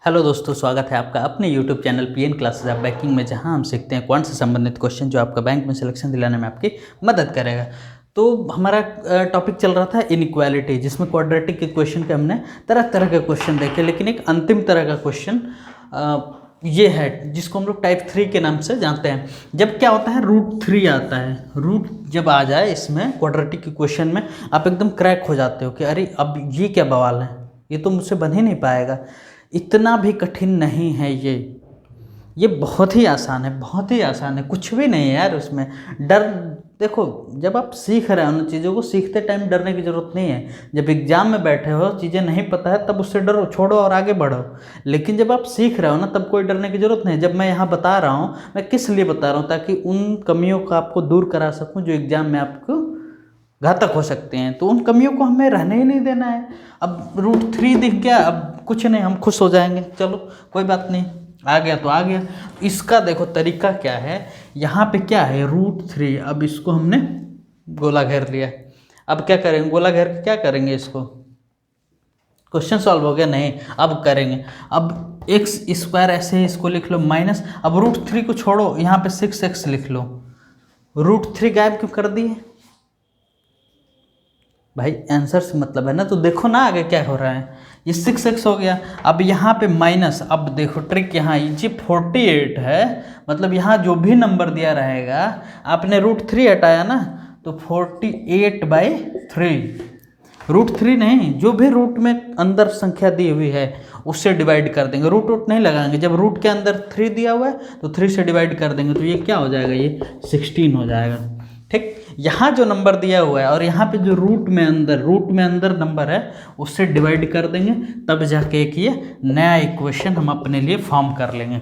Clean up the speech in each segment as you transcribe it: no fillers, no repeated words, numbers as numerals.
Hello दोस्तों, स्वागत है आपका अपने YouTube channel PN classes of banking में, जहां हम सीखते हैं क्वांट से संबंधित क्वेश्चन जो आपका बैंक में सिलेक्शन दिलाने में आपकी मदद करेगा। तो हमारा टॉपिक चल रहा था इनइक्वालिटी, जिसमें क्वाड्रेटिक इक्वेशन के हमने तरह तरह के क्वेश्चन देखे, लेकिन एक अंतिम तरह का क्वेश्चन ये है जिसको हम लोग टाइप 3 के नाम से जानते हैं। जब क्या होता है, √3 आता है। रूट जब आ जाए इसमें क्वाड्रेटिक इक्वेशन में, आप एकदम क्रैक हो जाते हो कि अरे अब ये क्या बवाल है, ये तो मुझसे बन ही नहीं पाएगा। इतना भी कठिन नहीं है ये बहुत ही आसान है, बहुत ही आसान है, कुछ भी नहीं है यार उसमें। डर, देखो जब आप सीख रहे हो उन चीज़ों को, सीखते टाइम डरने की ज़रूरत नहीं है। जब एग्जाम में बैठे हो, चीज़ें नहीं पता है, तब उससे डरो, छोड़ो और आगे बढ़ो। लेकिन जब आप सीख रहे हो ना, तब कोई डरने की ज़रूरत नहीं। जब मैं यहाँ बता रहा हूँ, मैं किस लिए बता रहा हूँ, ताकि उन कमियों को आपको दूर करा सकूँ जो एग्ज़ाम में आपको घातक हो सकते हैं। तो उन कमियों को हमें रहने ही नहीं देना है। अब √3 दिख गया, अब कुछ नहीं, हम खुश हो जाएंगे, चलो कोई बात नहीं, आ गया तो आ गया। इसका देखो तरीका क्या है, यहाँ पे क्या है √3। अब इसको हमने गोला घेर लिया। अब क्या करेंगे, गोला घेर के क्या करेंगे, इसको क्वेश्चन सॉल्व हो गया? नहीं, अब करेंगे। अब x² ऐसे ही इसको लिख लो माइनस, अब √3 को छोड़ो, यहाँ पे 6x लिख लो। √3 गायब क्यों कर दिए भाई? आंसर से मतलब है ना। तो देखो ना आगे क्या हो रहा है, ये 6x हो गया। अब यहाँ पे माइनस, अब देखो ट्रिक यहाँ, ये 48 है, मतलब यहाँ जो भी नंबर दिया रहेगा, आपने √3 हटाया ना, तो 48/3। √3 नहीं, जो भी रूट में अंदर संख्या दी हुई है उससे डिवाइड कर देंगे। रूट नहीं लगाएंगे। जब रूट के अंदर 3 दिया हुआ है तो 3 से डिवाइड कर देंगे, तो ये क्या हो जाएगा, ये 16 हो जाएगा। ठीक, यहाँ जो नंबर दिया हुआ है और यहाँ पे जो रूट में अंदर नंबर है, उससे डिवाइड कर देंगे, तब जाके एक ये नया इक्वेशन हम अपने लिए फॉर्म कर लेंगे।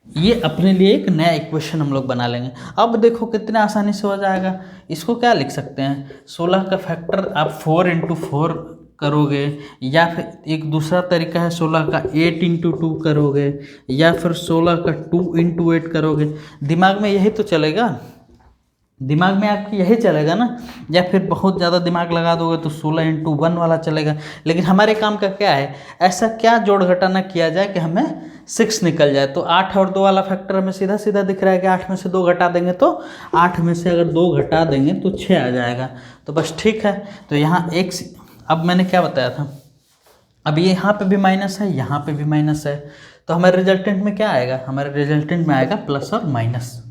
ये अपने लिए एक नया इक्वेशन हम लोग बना लेंगे। अब देखो कितने आसानी से हो जाएगा। इसको क्या लिख सकते हैं, 16 का फैक्टर आप 4 × 4 करोगे, या फिर एक दूसरा तरीका है 16 का 8 × 2 करोगे, या फिर 16 का 2 × 8 करोगे। दिमाग में यही तो चलेगा, दिमाग में आपकी यही चलेगा ना। या फिर बहुत ज़्यादा दिमाग लगा दोगे तो 16 × 1 वाला चलेगा। लेकिन हमारे काम का क्या है, ऐसा क्या जोड़ घटाना किया जाए कि हमें 6 निकल जाए। तो 8 और 2 वाला फैक्टर हमें सीधा सीधा दिख रहा है कि 8 में से 2 घटा देंगे, तो 8 में से अगर 2 घटा देंगे तो 6 आ जाएगा। तो बस ठीक है। तो यहाँ x, अब मैंने क्या बताया था, अब ये यहाँ पे भी माइनस है, यहाँ पे भी माइनस है, तो हमारे रिजल्टेंट में क्या आएगा, हमारे रिजल्टेंट में आएगा प्लस और माइनस।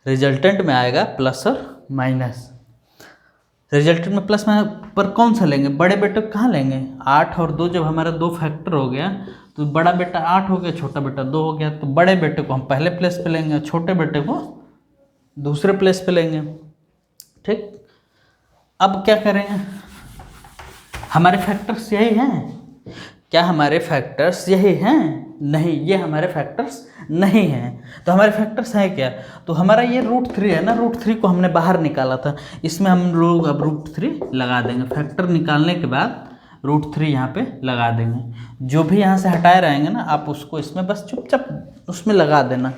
रिजल्टेंट में आएगा प्लस और माइनस। रिजल्टेंट में प्लस माइनस पर कौन सा लेंगे, बड़े बेटे को कहाँ लेंगे। 8 और 2 जब हमारा 2 फैक्टर हो गया, तो बड़ा बेटा 8 हो गया, छोटा बेटा 2 हो गया। तो बड़े बेटे को हम पहले प्लेस पे लेंगे, छोटे बेटे को दूसरे प्लेस पे लेंगे। ठीक, अब क्या करेंगे, हमारे फैक्टर्स यही हैं क्या, हमारे फैक्टर्स यही हैं? नहीं, ये हमारे फैक्टर्स नहीं हैं। तो हमारे फैक्टर्स हैं क्या, तो हमारा ये √3 है ना, √3 को हमने बाहर निकाला था, इसमें हम लोग अब √3 लगा देंगे। फैक्टर निकालने के बाद √3 यहाँ पे लगा देंगे। जो भी यहाँ से हटाए रहेंगे ना, आप उसको इसमें बस चुपचाप उसमें लगा देना।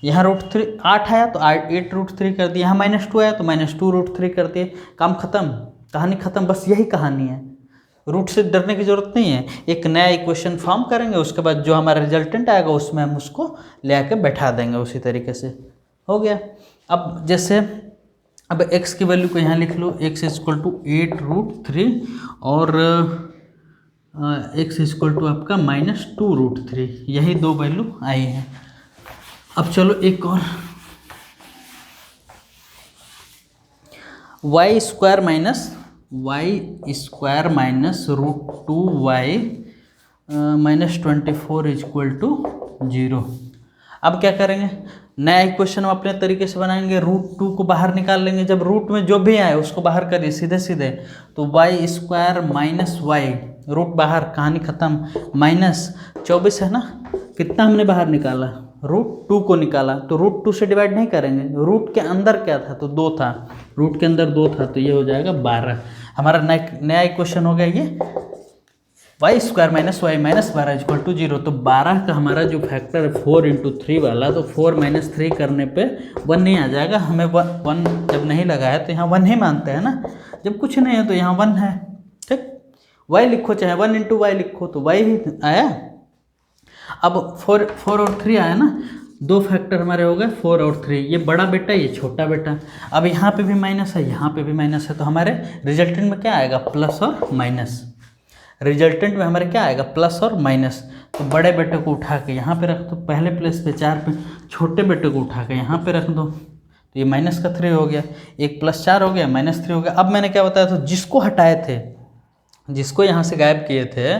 यहाँ √3 8 आया तो 8 √3 कर दिया, यहाँ -2 आया तो -2 √3 कर दिए, काम खत्म, कहानी खत्म। बस यही कहानी है, रूट से डरने की जरूरत नहीं है। एक नया इक्वेशन फॉर्म करेंगे, उसके बाद जो हमारा रिजल्टेंट आएगा उसमें हम उसको ले आके बैठा देंगे, उसी तरीके से हो गया। अब जैसे अब x की वैल्यू को यहाँ लिख लो, x = 8 √3 और x = आपका -2 √3, यही 2 वैल्यू आई हैं। अब चलो एक और, y² - √2y -24 = 0। अब क्या करेंगे, नया इक्वेशन हम अपने तरीके से बनाएंगे। √2 को बाहर निकाल लेंगे, जब रूट में जो भी आए उसको बाहर करिए सीधे सीधे, तो y² - y, रूट बाहर, कहानी खत्म। -24 है ना, कितना हमने बाहर निकाला, √2 को निकाला, तो √2 से डिवाइड नहीं करेंगे। रूट के अंदर क्या था, तो 2 था, रूट के अंदर 2 था, तो ये हो जाएगा 12। हमारा नया इक्वेशन हो गया ये y² - y -12 = 0। तो 12 का हमारा जो फैक्टर है 4 × 3 वाला, तो 4 - 3 करने पे 1 नहीं आ जाएगा। हमें 1 जब नहीं लगा है तो यहाँ 1 ही मानते हैं ना, जब कुछ नहीं है तो यहाँ 1 है। ठीक, y लिखो चाहे 1 इंटू वाई लिखो तो y ही आया। अब 4 और 3 आया ना, 2 फैक्टर हमारे हो गए 4 और 3, ये बड़ा बेटा ये छोटा बेटा। अब यहाँ पे भी माइनस है, यहाँ पे भी माइनस है, तो हमारे रिजल्टेंट में क्या आएगा, प्लस और माइनस। रिजल्टेंट में हमारे क्या आएगा, प्लस और माइनस। तो बड़े बेटे को उठा के यहाँ पे रख दो पहले प्लेस पे 4 पे, छोटे बेटे को उठा के यहाँ पे रख दो, तो ये माइनस का 3 हो गया, एक प्लस 4 हो गया, माइनस 3 हो गया। अब मैंने क्या बताया था, जिसको हटाए थे, जिसको यहाँ से गायब किए थे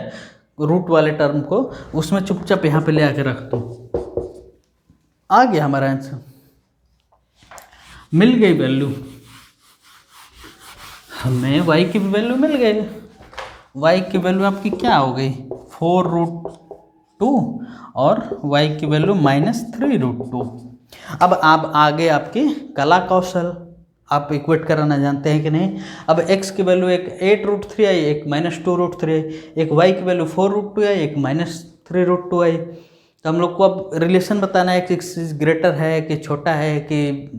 रूट वाले टर्म को, उसमें चुपचाप यहाँ पे ले आके रख दो, आ गया हमारा आंसर, मिल गई वैल्यू हमें, y की भी वैल्यू मिल गई। y की वैल्यू आपकी क्या हो गई, 4√2 और y की वैल्यू -3√2। अब आप आगे आपकी कला कौशल, आप इक्वेट कराना जानते हैं कि नहीं। अब x की वैल्यू एक 8√3 आई, एक -2√3 आई, एक y की वैल्यू 4√2 आई, एक -3√2 आई। तो हम लोग को अब रिलेशन बताना है कि x इज ग्रेटर है कि छोटा है, कि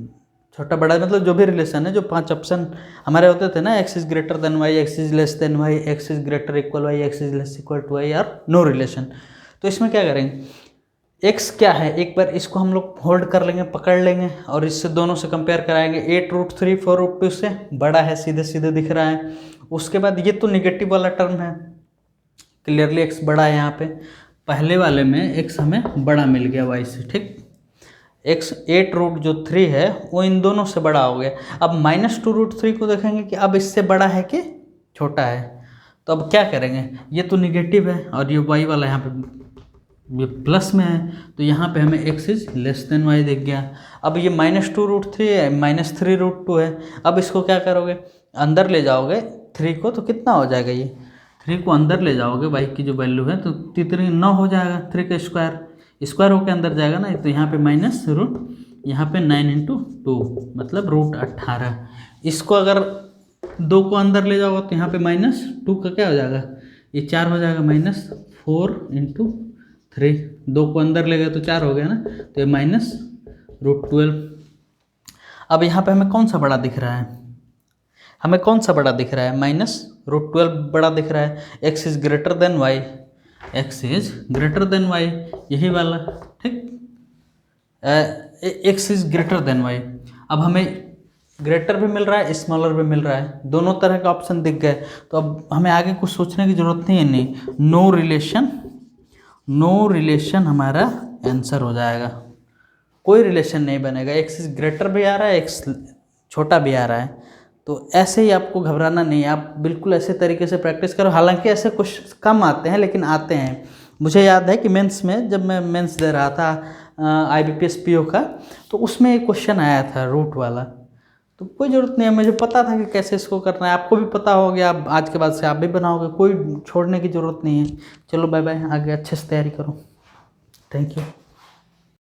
छोटा बड़ा, मतलब जो भी रिलेशन है, जो 5 ऑप्शन हमारे होते थे ना, x is greater than y, x is less than y, x is greater equal y, x is less equal to y और नो रिलेशन। तो इसमें क्या करेंगे, x क्या है, एक बार इसको हम लोग होल्ड कर लेंगे, पकड़ लेंगे और इससे दोनों से कंपेयर कराएंगे। 8√3 4√2 से बड़ा है, सीधे सीधे दिख रहा है। उसके बाद ये तो निगेटिव वाला टर्म है, क्लियरली x बड़ा है यहाँ पे, पहले वाले में x हमें बड़ा मिल गया y से, ठीक। x 8√3 है वो इन दोनों से बड़ा हो गया। अब -2√3 को देखेंगे कि अब इससे बड़ा है कि छोटा है, तो अब क्या करेंगे, ये तो निगेटिव है और ये y वाला यहाँ पे ये प्लस में है, तो यहाँ पे हमें x is less than y दिख गया। अब ये -2√3 है, -3√2 है, अब इसको क्या करोगे, अंदर ले जाओगे 3 को, तो कितना हो जाएगा, ये 3 को अंदर ले जाओगे y की जो वैल्यू है, तो 9 हो जाएगा, 3 का स्क्वायर होकर अंदर जाएगा ना, तो यहाँ पे माइनस रूट, यहाँ पे 9 × 2 मतलब √18। इसको अगर 2 को अंदर ले जाओगे तो यहाँ पे -2 का क्या हो जाएगा, ये 4 हो जाएगा, -4 × 3, 2 को अंदर ले गए तो 4 हो गया ना, तो ये -√12। अब यहाँ पे हमें कौन सा बड़ा दिख रहा है, हमें कौन सा बड़ा दिख रहा है, -√12 बड़ा दिख रहा है। x is greater than y, x is greater than y, यही वाला, ठीक। x is greater than y। अब हमें ग्रेटर भी मिल रहा है, स्मॉलर भी मिल रहा है, दोनों तरह के ऑप्शन दिख गए, तो अब हमें आगे कुछ सोचने की जरूरत नहीं है, नहीं, नो रिलेशन हमारा आंसर हो जाएगा, कोई रिलेशन नहीं बनेगा। x इज ग्रेटर भी आ रहा है, x छोटा भी आ रहा है, तो ऐसे ही आपको घबराना नहीं है, आप बिल्कुल ऐसे तरीके से प्रैक्टिस करो। हालांकि ऐसे कुछ कम आते हैं लेकिन आते हैं। मुझे याद है कि मेंस में, जब मैं मेंस दे रहा था IBPS PO का, तो उसमें एक क्वेश्चन आया था रूट वाला, तो कोई ज़रूरत नहीं है, मुझे पता था कि कैसे इसको करना है, आपको भी पता हो गया, आप आज के बाद से आप भी बनाओगे, कोई छोड़ने की ज़रूरत नहीं है। चलो बाय बाय, आगे अच्छे से तैयारी करो, थैंक यू।